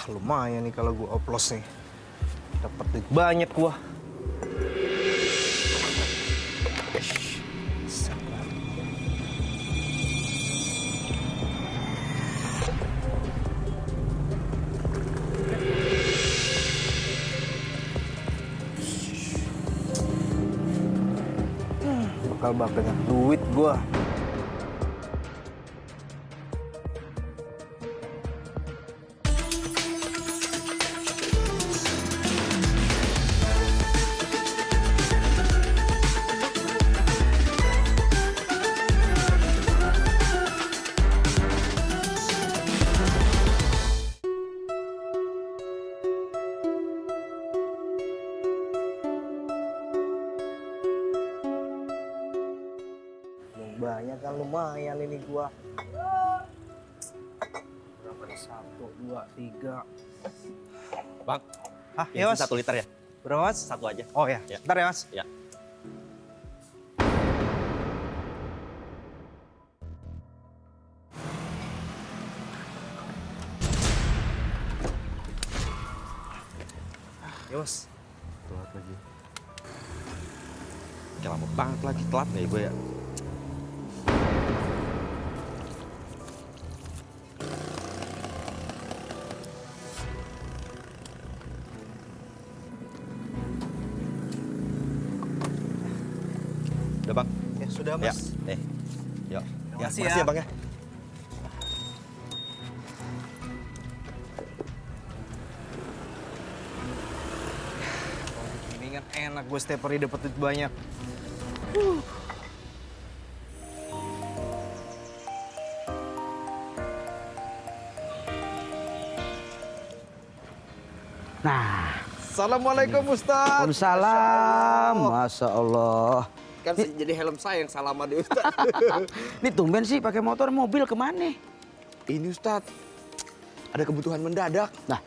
lumayan nih kalau gua oplos nih. Dapat duit banyak gua. Bakal banyak duit gua. Banyak kan, lumayan ini gua. Berapa nih? 1, 2, 3. Bang, Hah, ya mas? 1 liter ya? Berapa mas? 1 aja. Oh ya, Ya. bentar ya mas. Ya. Ya mas. Telat lagi. Kayak lama banget lagi, telat nih gue ya. Udah bang? Ya sudah Ya. mas. Yuk. Makasih Makasih ya. ya bang ya. Ini kan enak, gue setiap hari dapat duit banyak. Nah, Assalamualaikum Ustaz. Waalaikumsalam. Masya Allah. Kan jadi helm saya yang salah sama dia Ustaz. Ini tumben sih pakai motor, mobil kemana? Ini Ustadz, ada kebutuhan mendadak. Nah,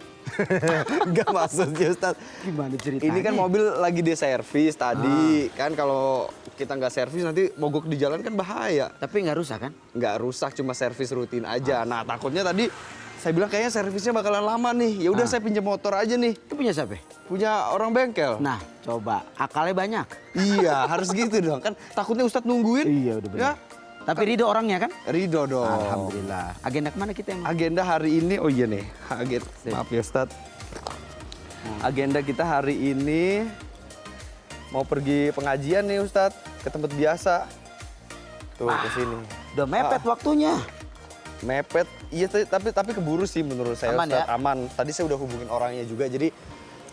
Enggak maksudnya Ustadz. gimana ceritanya? Ini kan mobil lagi diservis tadi. Kan kalau kita nggak servis nanti mogok di jalan kan bahaya. Tapi nggak rusak kan? Nggak rusak, cuma servis rutin aja. Nah takutnya tadi saya bilang kayaknya servisnya bakalan lama nih. Ya udah saya pinjam motor aja nih. Itu punya siapa? Punya orang bengkel. Nah, coba akalnya banyak. Iya harus gitu dong. Kan takutnya Ustadz nungguin. Iya udah benar. Ya Tapi Ridho orangnya kan? Ridho dong. Alhamdulillah. Agenda kemana kita emang? Agenda hari ini, oh iya nih, maaf ya Ustadz. Agenda kita hari ini mau pergi pengajian nih Ustadz, ke tempat biasa. Tuh ke sini. Udah mepet waktunya. Mepet, iya tapi keburu sih menurut saya Aman Ustadz, ya? aman. Tadi saya udah hubungin orangnya juga, jadi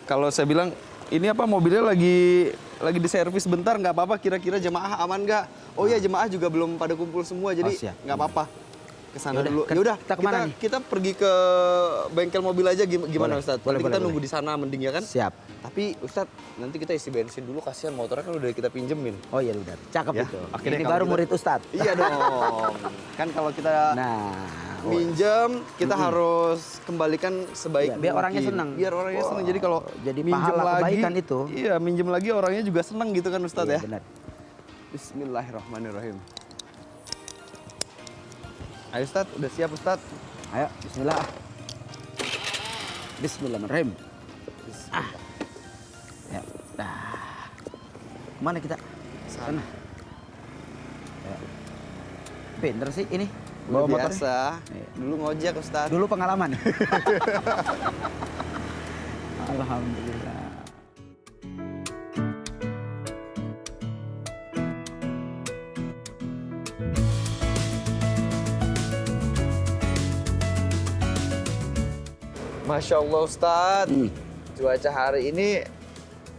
kalau saya bilang ini apa mobilnya lagi diservis bentar nggak apa-apa, kira-kira jemaah aman nggak? Oh iya jemaah juga belum pada kumpul semua, jadi siap. nggak apa-apa. Kesana Yaudah, dulu. kan Yaudah, kita kemana nih? kita pergi ke bengkel mobil aja gimana Boleh, Ustadz? boleh, Nanti kita boleh, nunggu boleh. di sana mending ya kan? Siap. Tapi Ustadz, nanti kita isi bensin dulu, kasihan motornya kan udah kita pinjemin. Oh iya udah, cakep Ya, itu. oke deh, Ini kalau baru gitu. murid Ustadz. Iya dong. Kan kalau kita Nah, minjem, kita harus kembalikan sebaik Iya, biar orangnya mungkin. senang. Biar orangnya senang. Jadi kalau jadi minjem pahala lagi, kebaikan itu. Iya, minjem lagi orangnya juga senang gitu kan Ustadz iya, ya. benar. Bismillahirrahmanirrahim. Ayo Ustadz, udah siap Ustadz? Ayo, bismillah. Bismillahirrahmanirrahim. Ya, dah. Mana kita? Sana. Ya. Pinter sih ini. Bawa motornya. Biasa. Iya. Dulu ngojek Ustadz. Dulu pengalaman. Alhamdulillah. Masya Allah Ustadz. Cuaca hari ini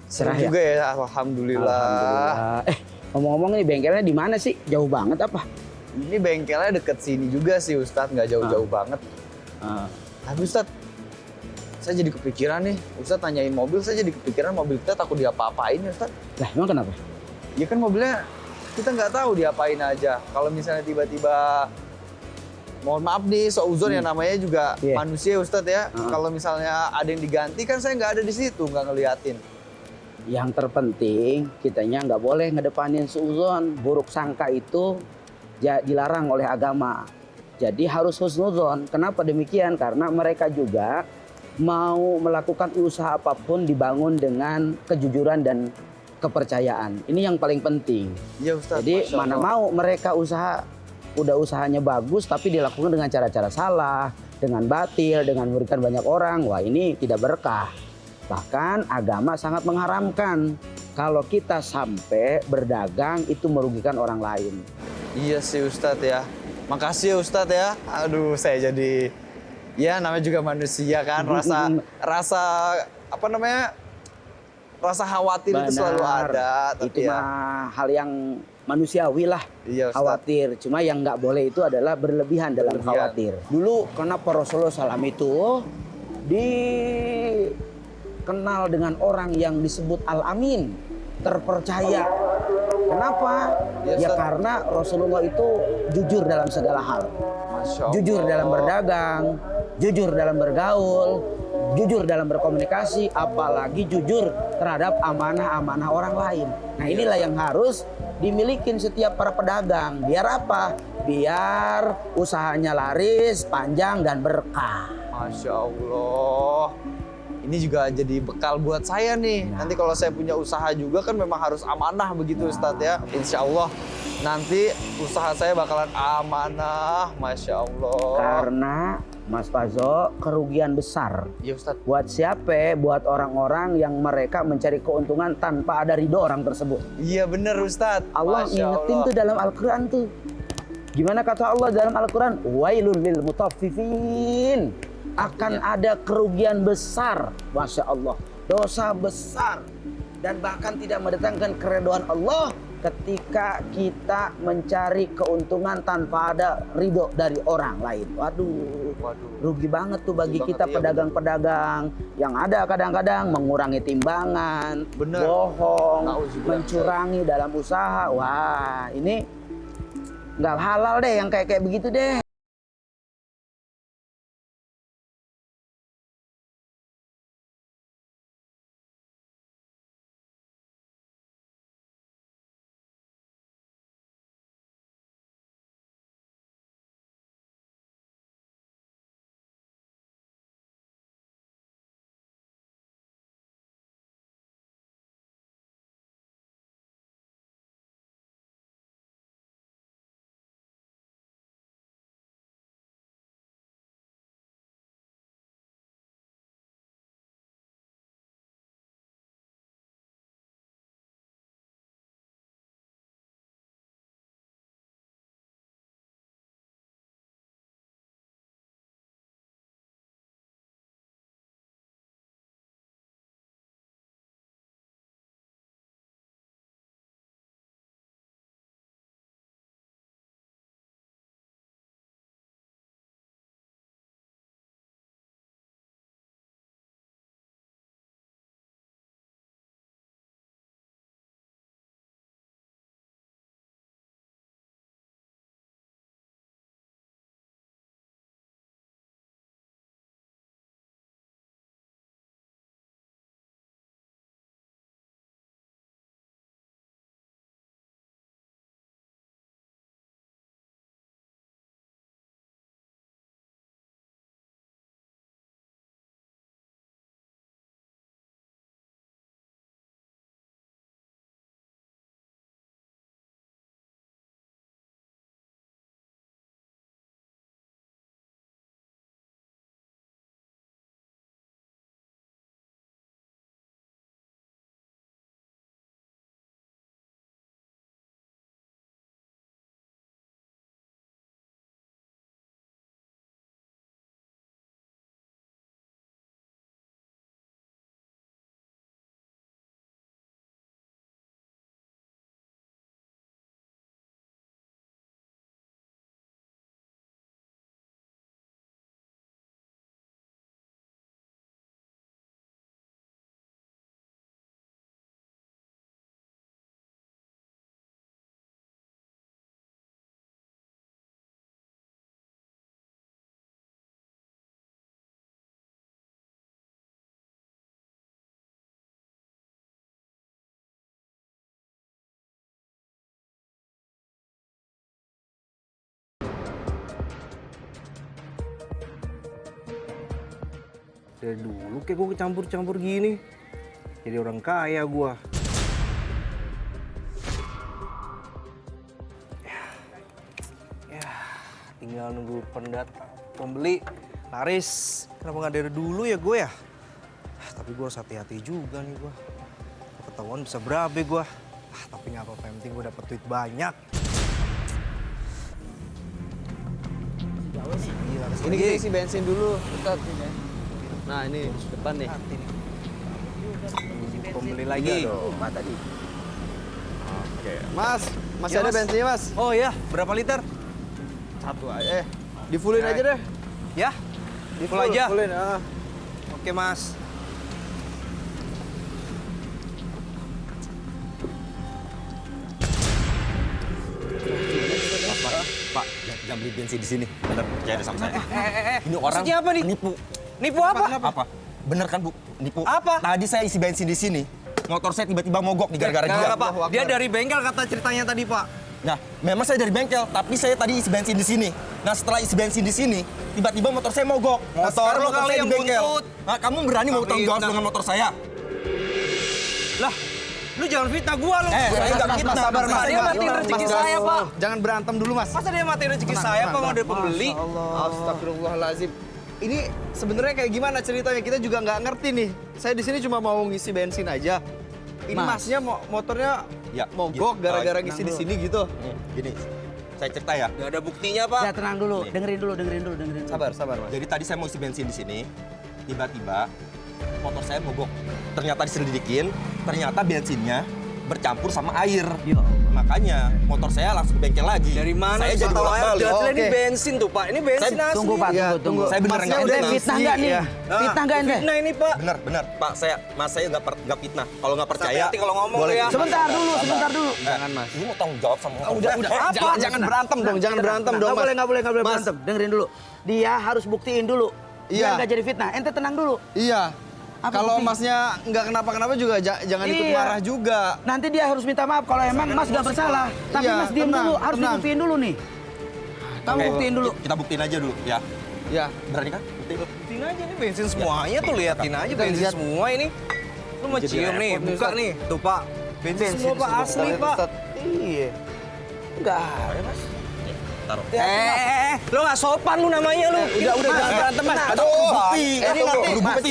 Cerah cerah juga ya. Alhamdulillah. Alhamdulillah. Ngomong-ngomong nih bengkelnya di mana sih? Jauh banget apa? Ini bengkelnya deket sini juga sih Ustadz, nggak jauh-jauh banget. Tapi Ustadz, saya jadi kepikiran nih. Ustadz tanyain mobil, saya jadi kepikiran mobil kita takut diapa-apain ya Ustadz. Lah, emang kenapa? Ya kan mobilnya kita nggak tahu diapain aja. Kalau misalnya tiba-tiba, mohon maaf nih, seuzon ya namanya juga Iya. manusia Ustadz ya. Kalau misalnya ada yang diganti kan saya nggak ada di situ, nggak ngeliatin. Yang terpenting kitanya nggak boleh ngedepanin suuzon. Buruk sangka itu dilarang oleh agama. Jadi harus husnuzon. Kenapa demikian? Karena mereka juga mau melakukan usaha apapun dibangun dengan kejujuran dan kepercayaan. Ini yang paling penting. Iya Ustadz. Jadi Masya mana Allah. mau mereka udah usahanya bagus tapi dilakukan dengan cara-cara salah, dengan batil, dengan memberikan banyak orang. Wah, ini tidak berkah. Bahkan agama sangat mengharamkan kalau kita sampai berdagang itu merugikan orang lain. Iya sih Ustadz ya. Makasih ya Ustadz ya. Aduh, saya jadi ya namanya juga manusia kan, rasa apa namanya? Rasa khawatir itu selalu ada, Itu tapi ya. mah hal yang manusiawi lah. Iya, Ustadz. Khawatir. Cuma yang nggak boleh itu adalah berlebihan dalam khawatir. Dulu kenapa Rasulullah SAW itu dikenal dengan orang yang disebut Al-Amin, terpercaya. Kenapa? Ya, Ya Ustadz. karena Rasulullah itu jujur dalam segala hal. Masya Allah. Jujur dalam berdagang, jujur dalam bergaul, jujur dalam berkomunikasi, apalagi jujur terhadap amanah-amanah orang lain. Nah, inilah yang harus dimiliki setiap para pedagang. Biar apa? Biar usahanya laris, panjang, dan berkah. Masya Allah. Ini juga jadi bekal buat saya nih. Nanti kalau saya punya usaha juga kan memang harus amanah begitu Ustadz ya. Insya Allah nanti usaha saya bakalan amanah. Masya Allah. Karena Mas Fazo, kerugian besar. Iya Ustadz. Buat siapa? Buat orang-orang yang mereka mencari keuntungan tanpa ada ridho orang tersebut. Iya bener Ustadz. Allah Masya ngingetin Allah. tuh dalam Al-Quran tuh. Gimana kata Allah dalam Al-Quran? Wailul lil mutaffifin. Akan ada kerugian besar. Masya Allah. Dosa besar. Dan bahkan tidak mendatangkan keridhaan Allah ketika kita mencari keuntungan tanpa ada ridho dari orang lain. Waduh. Rugi banget tuh bagi Rugi kita banget, iya, pedagang-pedagang yang ada kadang-kadang mengurangi timbangan, Bener. bohong, Nauzubillah. mencurangi dalam usaha. Wah, ini nggak halal deh yang kayak begitu deh. Dari dulu kayak gue kecampur-campur gini. Jadi orang kaya gue. Ya, tinggal nunggu pembeli. Laris. Kenapa nggak dari dulu ya gue ya? Tapi gue harus hati-hati juga nih gue. Ketahuan bisa berabe gue. Tapi nggak apa-apa, yang penting gue dapet duit banyak. Ini kita isi bensin dulu, Ustaz. Nah ini depan nih. Pembeli lagi. Apa tadi? Oke. Mas, masih Ya, ada Mas. bensinnya mas? Oh iya, berapa liter? Satu aja. Di fullin aja deh. Ya, Di full aja. Fullin, Oke mas. Pak, jangan beli bensin di sini. Bener, percaya deh sama saya. Ini orang Maksudnya apa nih? nipu. Nipu apa? Apa? Bener kan, Bu? Nipu. Apa? Tadi saya isi bensin di sini. Motor saya tiba-tiba mogok nih gara-gara dia. Gara-gara Pak, dia dari bengkel kata ceritanya tadi Pak. Nah, memang saya dari bengkel, tapi saya tadi isi bensin di sini. Nah, setelah isi bensin di sini, tiba-tiba motor saya mogok. Nah, sekarang lo motor kali saya yang di bengkel. buntut. Nah, kamu berani mau tanggung jawab Fitnah. dengan motor saya? Lah, lu jangan fitnah gua lu. Saya nggak fitnah. sabar, Mas. Dia matiin rezeki saya Pak. Jangan berantem dulu mas. Masa dia matiin rezeki saya Pak mau ada pembeli? Astagfirullahaladzim. Ini sebenarnya kayak gimana ceritanya? Kita juga nggak ngerti nih. Saya di sini cuma mau ngisi bensin aja. Ini Mas. masnya motornya Ya, mogok gitu. gara-gara ngisi di sini gitu. Gini, saya cerita ya. Gak ada buktinya Pak. Ya tenang dulu, dengerin dulu. Sabar, sabar mas. Jadi tadi saya mau isi bensin di sini, tiba-tiba motor saya mogok. Ternyata diselidikin, ternyata bensinnya bercampur sama air. Ya Allah. Makanya motor saya langsung ke bengkel lagi. Dari mana? Saya jadi bolak-balik. Jelas-jelas ini Oke. bensin tuh Pak. Ini bensin Saya- asli. Tunggu Pak, Iya, tunggu. Saya beneran Masnya nggak udah fitnah. Fitnah nggak nih? Iya. Fitnah nggak ente? Fitnah ini Pak. Bener, Pak. Mas saya nggak fitnah. Kalau nggak percaya, Hati-hati kalau ngomong boleh. ya. Sebentar dulu. Jangan mas. Ini mau tanggung jawab sama motor. Udah, Apa? Jangan berantem dong, jangan berantem dong mas. Nggak boleh Mas. berantem. Dengerin dulu. Dia harus buktiin dulu. Iya. Biar nggak jadi fitnah. Ente tenang dulu. Iya. Apa Kalau bukti? masnya nggak kenapa-kenapa juga jangan ikut Iya. marah juga. Nanti dia harus minta maaf kalau emang Mas nggak bersalah. Tapi Iya, Mas diem tenang, dulu. Harus tenang. dibuktiin dulu nih. Kamu Oke, buktiin dulu. Kita buktiin aja dulu, ya. Ya. Berani kan? Buktiin. Buktiin aja nih bensin semuanya tuh, liatin aja Kita bensin lihat. semua ini. Lu mau Jadi cium nih, repot nih, buka Ustaz. nih. Tuh Pak, bensin semua Pak asli Pak. Iya. Enggak. Taruh. Lu nggak sopan lu namanya lu. Udah jangan berantem mas. Aduh, bukti. Ini Tunggu, nanti bukti.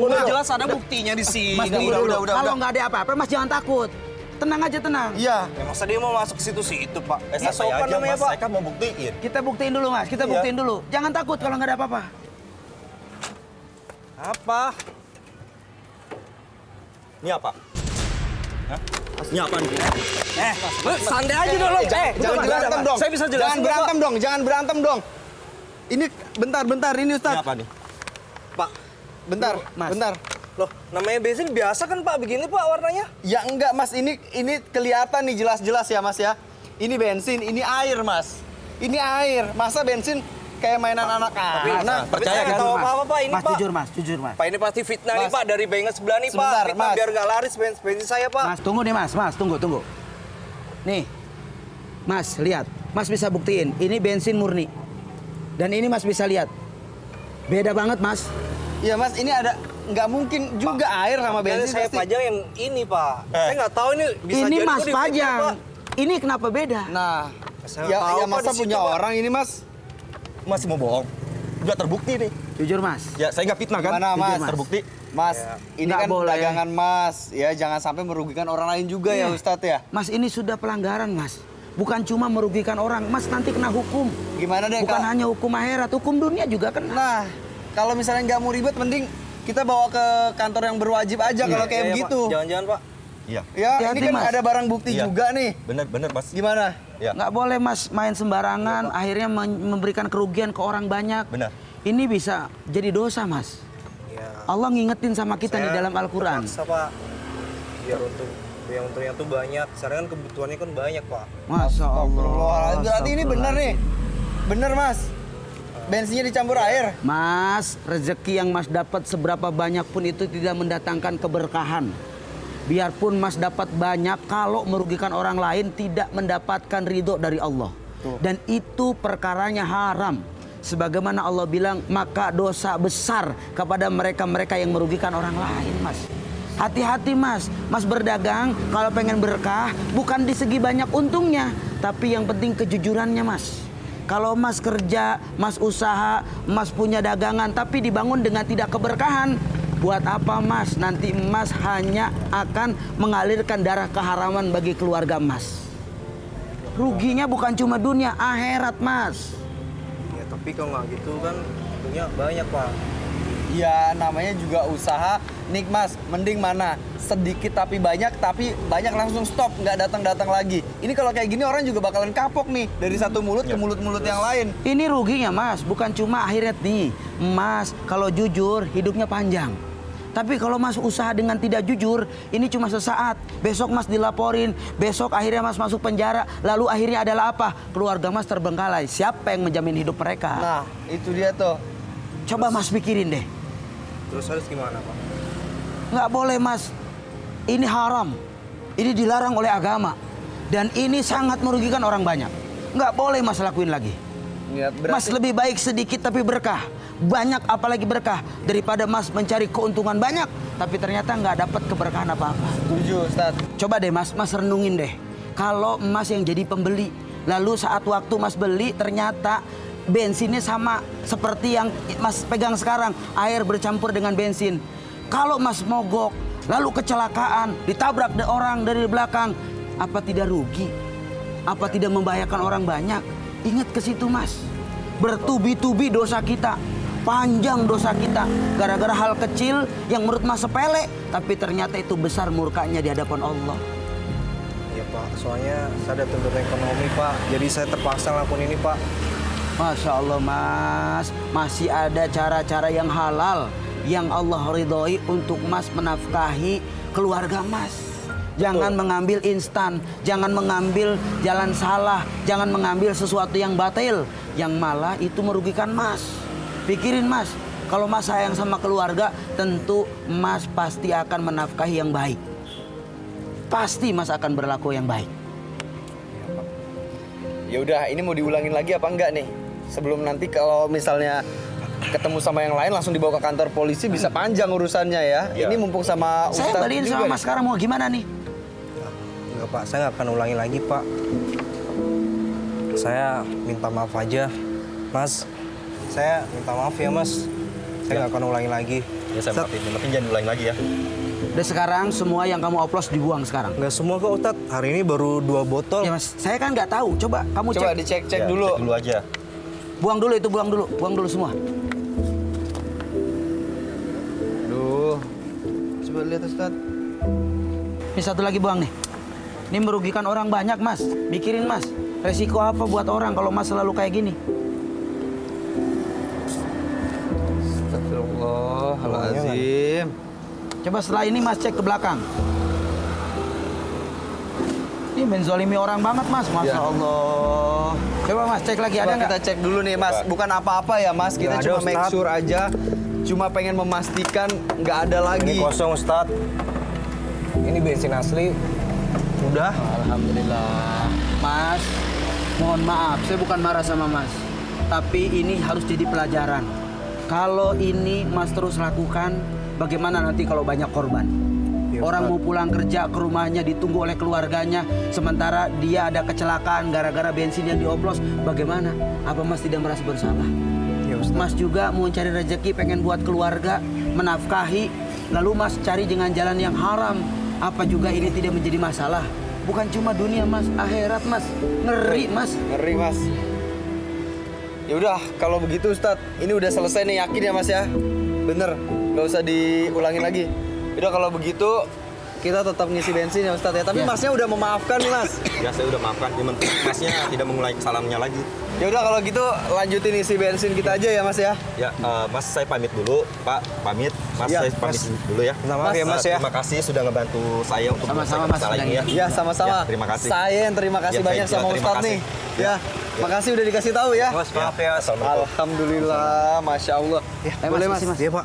Udah jelas ada buktinya di sini. Mas tunggu udah, dulu. udah. Kalau nggak ada apa-apa, Mas jangan takut. Tenang aja, tenang. Iya. Ya masa dia mau masuk ke situ-situ Pak. Nggak Santai sopan aja, namanya Mas. Pak. Saya kan mau buktiin. Kita buktiin dulu, Mas. Kita Iya. buktiin dulu. Jangan takut kalau nggak ada apa-apa. Apa? Ini apa? Hah? Ini apa nih? Lu santai aja dong lu. Jangan berantem dong. Saya bisa jelasin Jangan berantem dong, jangan berantem dong. Ini bentar ini Ini Ustaz. apa nih? Pak. Bentar, Mas. bentar. Loh, namanya bensin biasa kan Pak begini Pak warnanya? Ya enggak Mas, ini kelihatan nih jelas-jelas ya Mas ya. Ini bensin, ini air Mas. Ini air. Masa bensin kayak mainan anak-anak? percaya saya nggak kan, tahu Mas? apa-apa Pak ini Mas, Pak. jujur Mas. Pak ini pasti fitnah nih Mas. Pak dari bengkel sebelah nih Sebentar, Pak. Fitnah Mas. biar nggak laris bensin saya Pak. Mas, tunggu nih, Mas. Mas, tunggu. Nih. Mas, lihat. Mas bisa buktiin. Ini bensin murni. Dan ini Mas bisa lihat. Beda banget, Mas. Iya Mas, ini ada nggak mungkin juga air sama Makanya bensin saya pasti. pajang yang ini Pak. Saya nggak tahu ini bisa Ini jadi Mas gua difitnah, pajang. Pak. Ini kenapa beda? Nah, Saya ya, tahu, ya Pak, masa di situ, punya Pak. orang ini Mas? Masih mau bohong? Udah terbukti nih. Jujur, Mas. Ya, saya nggak fitnah kan? Gimana, Mas? Jujur, Terbukti. Mas, Ya. ini Nggak kan boleh. dagangan Mas, ya jangan sampai merugikan orang lain juga ya Iya. Ustadz ya. Mas, ini sudah pelanggaran, Mas. Bukan cuma merugikan orang. Mas nanti kena hukum. Gimana deh Bukan kalau hanya hukum akhirat, hukum dunia juga kena. Nah, kalau misalnya nggak mau ribet, mending kita bawa ke kantor yang berwajib aja kalau kayak Iya, Pak. begitu. Jangan-jangan Pak. Iya. Ya, Hati-hati, ini kan Mas. ada barang bukti Iya. juga nih. Bener, Mas. Gimana? Ya. Nggak boleh, Mas, main sembarangan. Akhirnya memberikan kerugian ke orang banyak. Benar. Ini bisa jadi dosa, Mas. Iya. Allah ngingetin sama kita nih dalam Al-Quran. Terpaksa Pak. Biar untungnya tuh banyak. Sekarang kan kebutuhannya kan banyak Pak. Masya Allah. Berarti ini bener nih. Bener Mas. Bensinnya dicampur air. Mas, rezeki yang Mas dapat seberapa banyak pun itu tidak mendatangkan keberkahan. Biarpun Mas dapat banyak, kalau merugikan orang lain tidak mendapatkan ridho dari Allah. Dan itu perkaranya haram. Sebagaimana Allah bilang, maka dosa besar kepada mereka-mereka yang merugikan orang lain, Mas. Hati-hati, Mas. Mas berdagang kalau pengen berkah bukan di segi banyak untungnya, tapi yang penting kejujurannya, Mas. Kalau Mas kerja, Mas usaha, Mas punya dagangan tapi dibangun dengan tidak keberkahan, buat apa, Mas? Nanti Mas hanya akan mengalirkan darah keharaman bagi keluarga Mas. Ruginya bukan cuma dunia, akhirat, Mas. Ya tapi kalau nggak gitu kan untungnya banyak, Pak. Ya namanya juga usaha. Nik Mas, mending mana? Sedikit tapi banyak langsung stop, nggak datang-datang lagi. Ini kalau kayak gini orang juga bakalan kapok nih dari satu mulut ke mulut-mulut yang lain. Ini ruginya, Mas, bukan cuma akhirat nih. Mas, kalau jujur hidupnya panjang. Tapi kalau Mas usaha dengan tidak jujur, ini cuma sesaat. Besok Mas dilaporin, besok akhirnya Mas masuk penjara. Lalu akhirnya adalah apa? Keluarga Mas terbengkalai. Siapa yang menjamin hidup mereka? Nah, itu dia tuh. Coba Mas pikirin deh. Terus harus gimana, Pak? Nggak boleh, Mas. Ini haram. Ini dilarang oleh agama. Dan ini sangat merugikan orang banyak. Nggak boleh Mas lakuin lagi. Ya, Mas lebih baik sedikit tapi berkah. Banyak apalagi berkah. Daripada Mas mencari keuntungan banyak tapi ternyata nggak dapat keberkahan apa-apa. Setuju, Ustaz. Coba deh Mas renungin deh. Kalau Mas yang jadi pembeli, lalu saat waktu Mas beli ternyata bensinnya sama seperti yang Mas pegang sekarang, air bercampur dengan bensin. Kalau Mas mogok, lalu kecelakaan, ditabrak orang dari belakang, apa tidak rugi? Apa tidak membahayakan orang banyak? Ingat ke situ, Mas. Bertubi-tubi dosa kita, panjang dosa kita, gara-gara hal kecil yang menurut Mas sepele, tapi ternyata itu besar murkanya di hadapan Allah. Ya Pak, soalnya saya ada tuntutan ekonomi, Pak. Jadi saya terpaksa ngelakuin ini, Pak. Masya Allah, Mas, masih ada cara-cara yang halal yang Allah ridhoi untuk Mas menafkahi keluarga Mas. Jangan mengambil instan, jangan mengambil jalan salah, jangan mengambil sesuatu yang batil, yang malah itu merugikan Mas. Pikirin, Mas, kalau Mas sayang sama keluarga, tentu Mas pasti akan menafkahi yang baik. Pasti Mas akan berlaku yang baik. Ya udah, ini mau diulangin lagi apa enggak nih? Sebelum nanti kalau misalnya ketemu sama yang lain langsung dibawa ke kantor polisi bisa panjang urusannya ya. Ini mumpung sama Saya Ustadz balikin juga sama nih. Mas sekarang mau gimana nih? Enggak, Pak. Saya nggak akan ulangi lagi, Pak. Saya minta maaf aja, Mas. Saya minta maaf ya, Mas. Saya nggak akan ulangi lagi. Ya saya maafin, yang penting jangan diulangi lagi ya. Udah sekarang semua yang kamu oplos dibuang sekarang. Nggak semua kok, Ustadz. Hari ini baru 2 botol. Ya Mas, saya kan nggak tahu. Coba kamu Coba cek. dicek-cek Ya, dulu. cek dulu aja. Buang dulu itu, buang dulu semua. Duh. Coba lihat Ustaz. Ini satu lagi buang nih. Ini merugikan orang banyak, Mas. Mikirin, Mas. Resiko apa buat orang kalau Mas selalu kayak gini? Astagfirullahaladzim. Coba setelah ini Mas cek ke belakang. Ini menzolimi orang banget, Mas. Masya Ya. Allah. Coba Mas cek lagi, ada Coba nggak? kita cek dulu nih Mas. Bukan apa-apa ya Mas. Kita Nggak ada, cuma make Ustaz. sure aja. Cuma pengen memastikan nggak ada Ini lagi. kosong, Ustadz. Ini bensin asli. Udah. Alhamdulillah. Mas, mohon maaf, saya bukan marah sama Mas. Tapi ini harus jadi pelajaran. Kalau ini Mas terus lakukan, bagaimana nanti kalau banyak korban? Ya, Orang Ustaz. mau pulang kerja ke rumahnya ditunggu oleh keluarganya, sementara dia ada kecelakaan gara-gara bensin yang dioplos. Bagaimana? Apa Mas tidak merasa bersalah? Ya, Ustadz. Mas juga mau cari rezeki, pengen buat keluarga, menafkahi. Lalu Mas cari dengan jalan yang haram. Apa juga ini tidak menjadi masalah? Bukan cuma dunia, Mas, akhirat, Mas. Ngeri, Mas. Ngeri Mas. Ya udah, kalau begitu Ustadz, ini udah selesai nih, yakin ya Mas ya? Bener, nggak usah diulangin lagi. Udah kalau begitu kita tetap ngisi bensin ya Ustadz ya. Tapi Ya. Masnya udah memaafkan nih Mas. Ya saya udah maafkan, yang penting Masnya tidak mengulangi kesalahannya lagi. Ya udah kalau gitu lanjutin isi bensin kita aja ya Mas ya. Ya, Mas saya pamit dulu, Pak. Pamit. Mas Ya, saya pamit Mas. dulu ya. Minta maaf ya, Mas, ya. Terima kasih sudah ngebantu saya untuk Sama-sama, menyelesaikan Mas, masalah sudah ini ya. Iya sama-sama. Ya, terima kasih. Saya yang terima kasih Ya, banyak baik, sama ya, terima Ustadz kasih. nih. Ya, makasih udah dikasih tahu ya. Mas, maaf ya. Assalamualaikum. Alhamdulillah, masya Allah. Ya, Mas, boleh isi, Mas. Mas. Iya, Pak.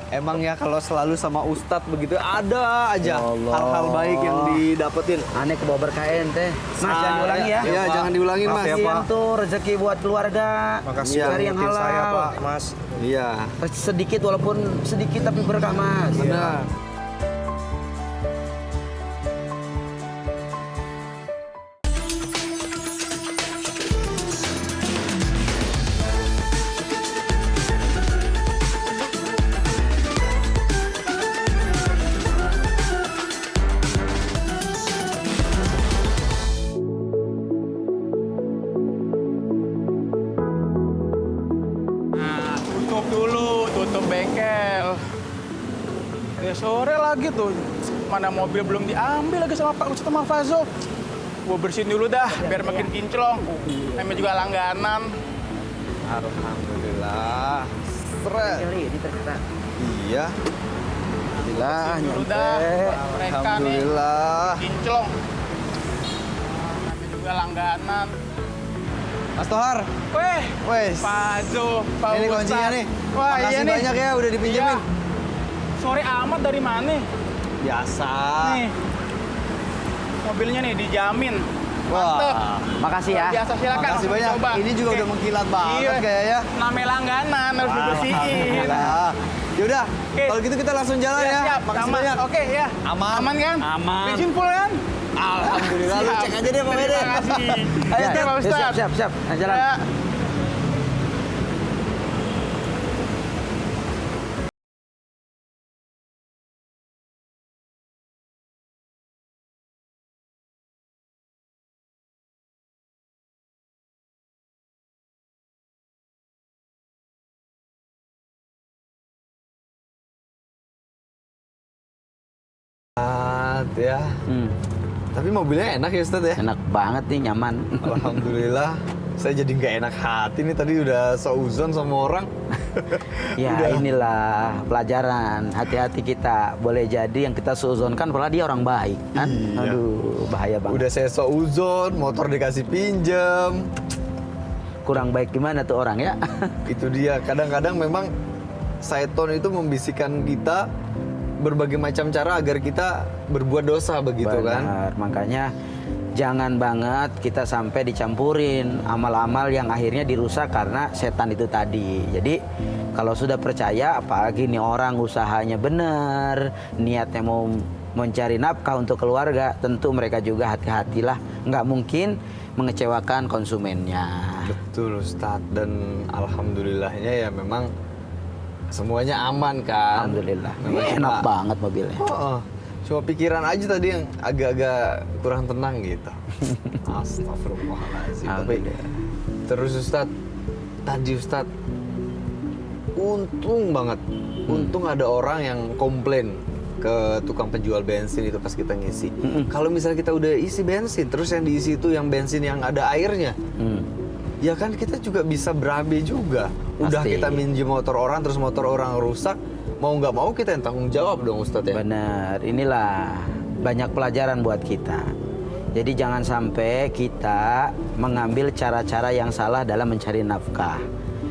Emang ya kalau selalu sama Ustadz begitu ada aja Ya Allah. hal-hal baik yang didapetin. Aneh ke bawah berkah ente. Mas, Ah, jangan diulangi ya. Iya, jangan diulangin, Mas. Ya, Pak. Kasihan tuh rezeki buat keluarga. Makasih Cari ya yang ngingetin halal. saya, Pak, Mas. Iya. Sedikit walaupun sedikit tapi berkah, Mas. Benar. Nah, tutup dulu, tutup bengkel. Ya sore lagi tuh, mana mobil belum diambil lagi sama Pak Ustadz sama Fazo. Gua bersihin dulu dah, biar makin kinclong. Namanya juga langganan. Alhamdulillah. Seret. Ini ternyata. Iya. Alhamdulillah, Dulu nyampe. dah, mereka nih Alhamdulillah. kinclong. Namanya juga langganan. Mas Tohar. Weh, Wes. Fazo, Pak Ini Ustadz. kuncinya nih. Wah, Makasih iya nih. banyak ya udah dipinjemin. Iya. Sore amat dari mana? Biasa. Nih, mobilnya nih dijamin. Wah. Mantep. Makasih ya. Biasa silakan. Makasih langsung banyak. dicoba. Ini juga Oke. udah mengkilat banget Iya. kayaknya. Namanya langganan harus dibersihin. Alhamdulillah. Yaudah, Oke. kalau gitu kita langsung jalan ya. Siap. Makasih Aman. banyak. Oke ya. Aman. Aman kan? Aman. Bensin full kan? Alhamdulillah. Lu Siap. cek aja deh Pak Mede. Terima kasih. Ayo, Oke, Ted. Pak Ustadz. Siap, siap, siap. Nah, jalan. Ya. Ya. Tapi mobilnya enak ya Ustadz ya. Enak banget nih, nyaman. Alhamdulillah. Saya jadi nggak enak hati nih tadi udah seuzon sama orang. Ya Udah. inilah pelajaran. Hati-hati kita. Boleh jadi yang kita seuzonkan padahal dia orang baik kan. Iya. Aduh, bahaya banget. Udah saya seuzon, motor dikasih pinjem. Kurang baik gimana tuh orang ya? Itu dia. Kadang-kadang memang Syaiton itu membisikkan kita berbagai macam cara agar kita berbuat dosa begitu kan. Benar, makanya jangan banget kita sampai dicampurin amal-amal yang akhirnya dirusak karena setan itu tadi. Jadi kalau sudah percaya, apalagi nih orang usahanya benar, niatnya mau mencari nafkah untuk keluarga, tentu mereka juga hati-hatilah. Nggak mungkin mengecewakan konsumennya. Betul Ustadz. Dan alhamdulillahnya ya memang semuanya aman kan. Alhamdulillah. Memang Enak kita- banget mobilnya. Oh, cuma pikiran aja tadi yang agak-agak kurang tenang gitu. Astagfirullahaladzim. Tapi Alhamdulillah. terus Ustadz, tadi Ustadz, untung banget. Untung ada orang yang komplain ke tukang penjual bensin itu pas kita ngisi. Kalau misalnya kita udah isi bensin, terus yang diisi itu yang bensin yang ada airnya, ya kan kita juga bisa berabe juga. Udah Pasti. kita minjem motor orang, terus motor orang rusak, mau nggak mau kita yang tanggung jawab dong Ustadz ya. Benar, inilah banyak pelajaran buat kita. Jadi jangan sampai kita mengambil cara-cara yang salah dalam mencari nafkah.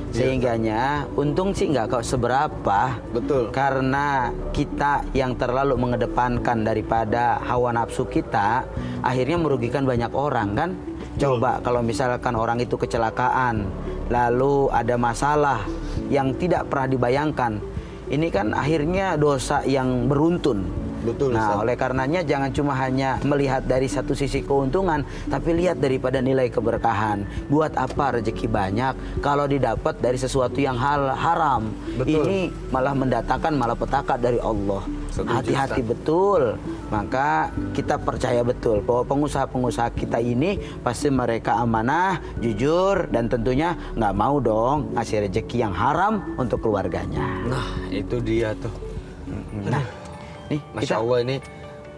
Sehingganya untung sih nggak kok seberapa. Betul. Karena kita yang terlalu mengedepankan daripada hawa nafsu kita, akhirnya merugikan banyak orang kan. Coba kalau misalkan orang itu kecelakaan, lalu ada masalah yang tidak pernah dibayangkan, ini kan akhirnya dosa yang beruntun. Betul, Nah, Ustaz. oleh karenanya jangan cuma hanya melihat dari satu sisi keuntungan, tapi lihat daripada nilai keberkahan. Buat apa rezeki banyak kalau didapat dari sesuatu yang haram? Betul. Ini malah mendatangkan malapetaka dari Allah. Setuju, Hati-hati Ustaz. betul. Maka kita percaya betul bahwa pengusaha-pengusaha kita ini pasti mereka amanah, jujur, dan tentunya nggak mau dong ngasih rezeki yang haram untuk keluarganya. Nah, itu dia tuh. Nah, nih Masya Allah ini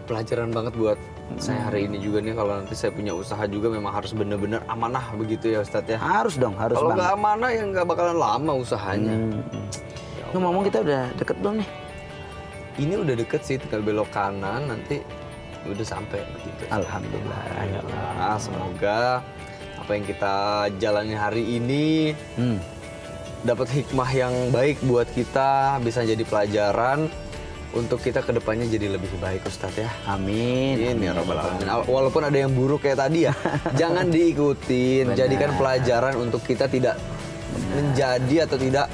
pelajaran banget buat saya hari ini juga nih. Kalau nanti saya punya usaha juga memang harus bener-bener amanah begitu ya Ustadz ya. harus dong, harus Kalau banget. nggak amanah ya nggak bakalan lama usahanya. Ngomong kita udah deket belum nih? Ini udah deket sih, tinggal belok kanan nanti udah sampai begitu. Alhamdulillah. Ya Allah. Nah, semoga apa yang kita jalani hari ini dapat hikmah yang baik buat kita, bisa jadi pelajaran untuk kita kedepannya jadi lebih baik Ustadz ya. Amin. Amin ya rabbal alamin. Walaupun ada yang buruk kayak tadi ya, jangan diikutin. Benar. Jadikan pelajaran untuk kita tidak menjadi atau tidak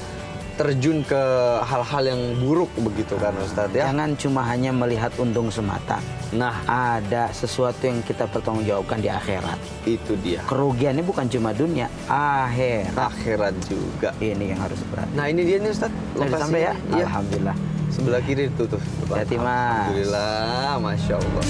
terjun ke hal-hal yang buruk begitu kan Ustadz ya. Jangan cuma hanya melihat untung semata. Nah, Ada sesuatu yang kita pertanggungjawabkan di akhirat. itu dia. Kerugiannya bukan cuma dunia, akhirat. Akhirat juga. Ini yang harus berat. Nah, ini dia nih Ustadz. Sudah sampai ya? Iya. Alhamdulillah. Sebelah kiri tuh. Hati-hati, Mas. Alhamdulillah, Masya Allah.